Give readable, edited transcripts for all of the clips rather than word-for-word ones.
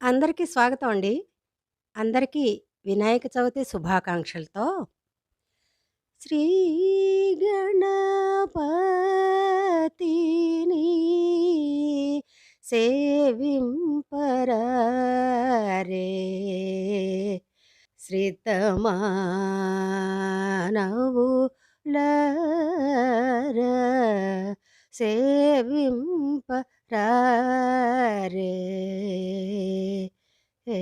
అందరికీ స్వాగతం అండి. అందరికీ వినాయక చవితి శుభాకాంక్షలతో శ్రీ గణపతిని సేవింపరారే శ్రీతమానవులారా సేవింపరారే ఏ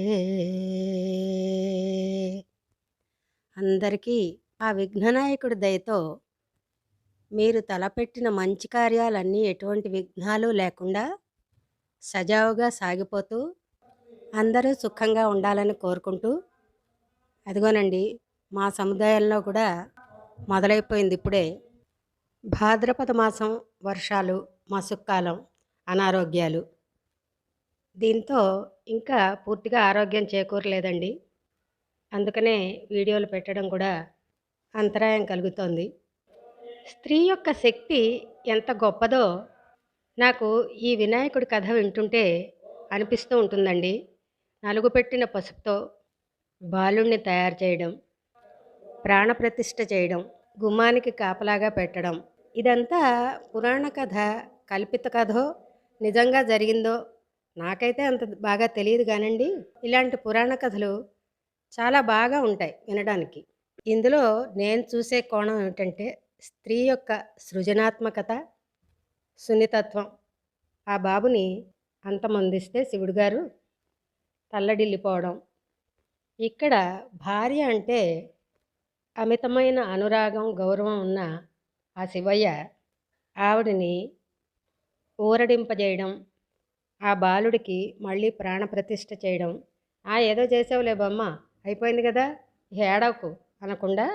అందరికీ ఆ విఘ్ననాయకుడి దయతో మీరు తలపెట్టిన మంచి కార్యాలన్నీ ఎటువంటి విఘ్నాలు లేకుండా సజావుగా సాగిపోతూ అందరూ సుఖంగా ఉండాలని కోరుకుంటూ, అదిగోనండి మా సముదాయంలో కూడా మొదలైపోయింది ఇప్పుడే భాద్రపద మాసం, వర్షాలు, మసుక్కాలం, అనారోగ్యాలు. దీంతో ఇంకా పూర్తిగా ఆరోగ్యం చేకూరలేదండి. అందుకనే వీడియోలు పెట్టడం కూడా అంతరాయం కలుగుతోంది. స్త్రీ యొక్క శక్తి ఎంత గొప్పదో నాకు ఈ వినాయకుడి కథ వింటుంటే అనిపిస్తూ ఉంటుందండి. నలుగుపెట్టిన పసుపుతో బాలుణ్ణి తయారు చేయడం, ప్రాణప్రతిష్ఠ చేయడం, గుమ్మానికి కాపలాగా పెట్టడం, ఇదంతా పురాణ కథ, కల్పిత కథో నిజంగా జరిగిందో నాకైతే అంత బాగా తెలియదు కానండి. ఇలాంటి పురాణ కథలు చాలా బాగా ఉంటాయి వినడానికి. ఇందులో నేను చూసే కోణం ఏమిటంటే స్త్రీ యొక్క సృజనాత్మకత, సున్నితత్వం. ఆ బాబుని అంతమొందిస్తే శివుడు గారు తల్లడిల్లిపోవడం. ఇక్కడ భార్య అంటే అమితమైన అనురాగం, గౌరవం ఉన్న ఆ శివయ్య ఆవిడని ఊరడింపజేయడం, ఆ బాలుడికి మళ్ళీ ప్రాణప్రతిష్ఠ చేయడం. ఏదో చేసావులే బొమ్మ, అయిపోయింది కదా, ఏడవకు అనకుండా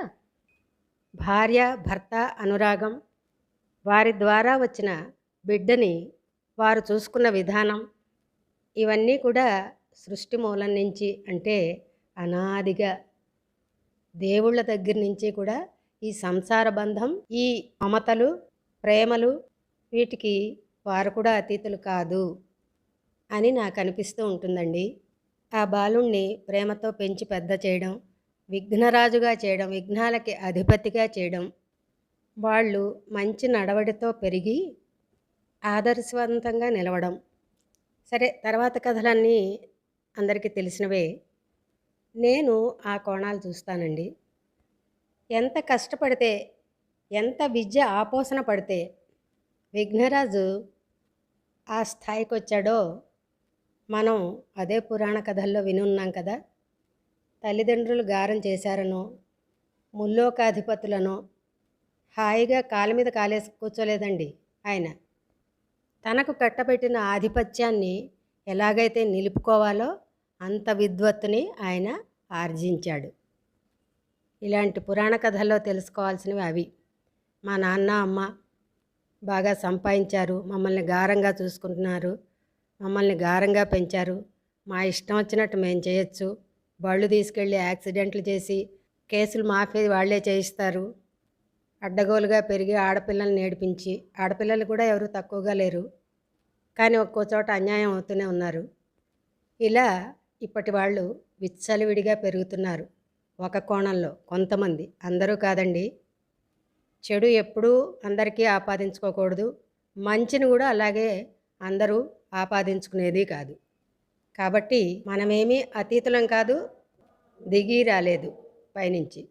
భార్య భర్త అనురాగం, వారి ద్వారా వచ్చిన బిడ్డని వారు చూసుకున్న విధానం, ఇవన్నీ కూడా సృష్టి మూలం నుంచి, అంటే అనాదిగా దేవుళ్ళ దగ్గర నుంచి కూడా ఈ సంసార బంధం, ఈ మమతలు, ప్రేమలు, వీటికి వారు కూడా అతీతులు కాదు అని నాకు అనిపిస్తూ ఉంటుందండి. ఆ బాలుణ్ణి ప్రేమతో పెంచి పెద్ద చేయడం, విఘ్నరాజుగా చేయడం, విఘ్నాలకి అధిపతిగా చేయడం, వాళ్ళు మంచి నడవడితో పెరిగి ఆదర్శవంతంగా నిలవడం. సరే, తర్వాత కథలన్నీ అందరికీ తెలిసినవే. నేను ఆ కోణాలు చూస్తానండి. ఎంత కష్టపడితే, ఎంత విద్య ఆపోసన పడితే విఘ్నరాజు ఆ స్థాయికి వచ్చాడో మనం అదే పురాణ కథల్లో వినున్నాం కదా. తల్లిదండ్రులు గారం చేశారనో, ముల్లోకాధిపతులనో హాయిగా కాళ్ళ మీద కాలేసి కూర్చోలేదండి ఆయన. తనకు కట్టబెట్టిన ఆధిపత్యాన్ని ఎలాగైతే నిలుపుకోవాలో అంత విద్వత్తుని ఆయన ఆర్జించాడు. ఇలాంటి పురాణ కథల్లో తెలుసుకోవాల్సినవి అవి. మా నాన్న అమ్మ బాగా సంపాదించారు, మమ్మల్ని గారంగా చూసుకుంటున్నారు, మమ్మల్ని గారంగా పెంచారు, మా ఇష్టం వచ్చినట్టు మేము చేయొచ్చు, బళ్ళు తీసుకెళ్ళి యాక్సిడెంట్లు చేసి కేసులు మాఫీ వాళ్లే చేయిస్తారు, అడ్డగోలుగా పెరిగి ఆడపిల్లల్ని నేర్పించి, ఆడపిల్లలు కూడా ఎవరు తక్కువగా లేరు, కానీ ఒక్కో చోట అన్యాయం అవుతూనే ఉన్నారు. ఇలా ఇప్పటి వాళ్ళు విచ్చలవిడిగా పెరుగుతున్నారు. ఒక కోణంలో కొంతమంది, అందరూ కాదండి. చెడు ఎప్పుడూ అందరికీ ఆపాదించుకోకూడదు, మంచిని కూడా అలాగే అందరూ ఆపాదించుకునేది కాదు. కాబట్టి మనమేమీ అతీతులం కాదు, దిగి రాలేదు పైనుంచి.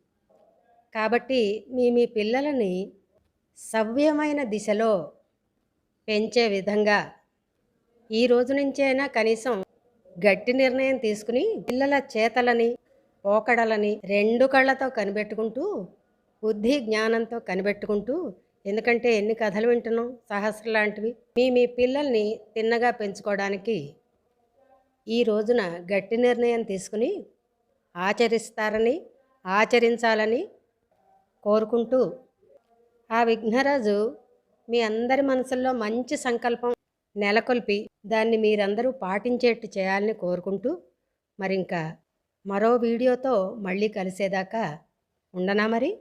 కాబట్టి మీ పిల్లలని సవ్యమైన దిశలో పెంచే విధంగా ఈ రోజు నుంచైనా కనీసం గట్టి నిర్ణయం తీసుకుని పిల్లల చేతలని, పోకడలని రెండు కళ్ళతో కనిపెట్టుకుంటూ, బుద్ధి జ్ఞానంతో కనిపెట్టుకుంటూ, ఎందుకంటే ఎన్ని కథలు వింటున్నాం సహస్ర లాంటివి. మీ పిల్లల్ని తిన్నగా పెంచుకోవడానికి ఈ రోజున గట్టి నిర్ణయం తీసుకుని ఆచరిస్తారని, ఆచరించాలని కోరుకుంటూ, ఆ విఘ్నరాజు మీ అందరి మనసుల్లో మంచి సంకల్పం నెలకొల్పి దాన్ని మీరందరూ పాటించేట్టు చేయాలని కోరుకుంటూ, మరింకా మరో వీడియోతో మళ్ళీ కలిసేదాకా ఉండనా మరి.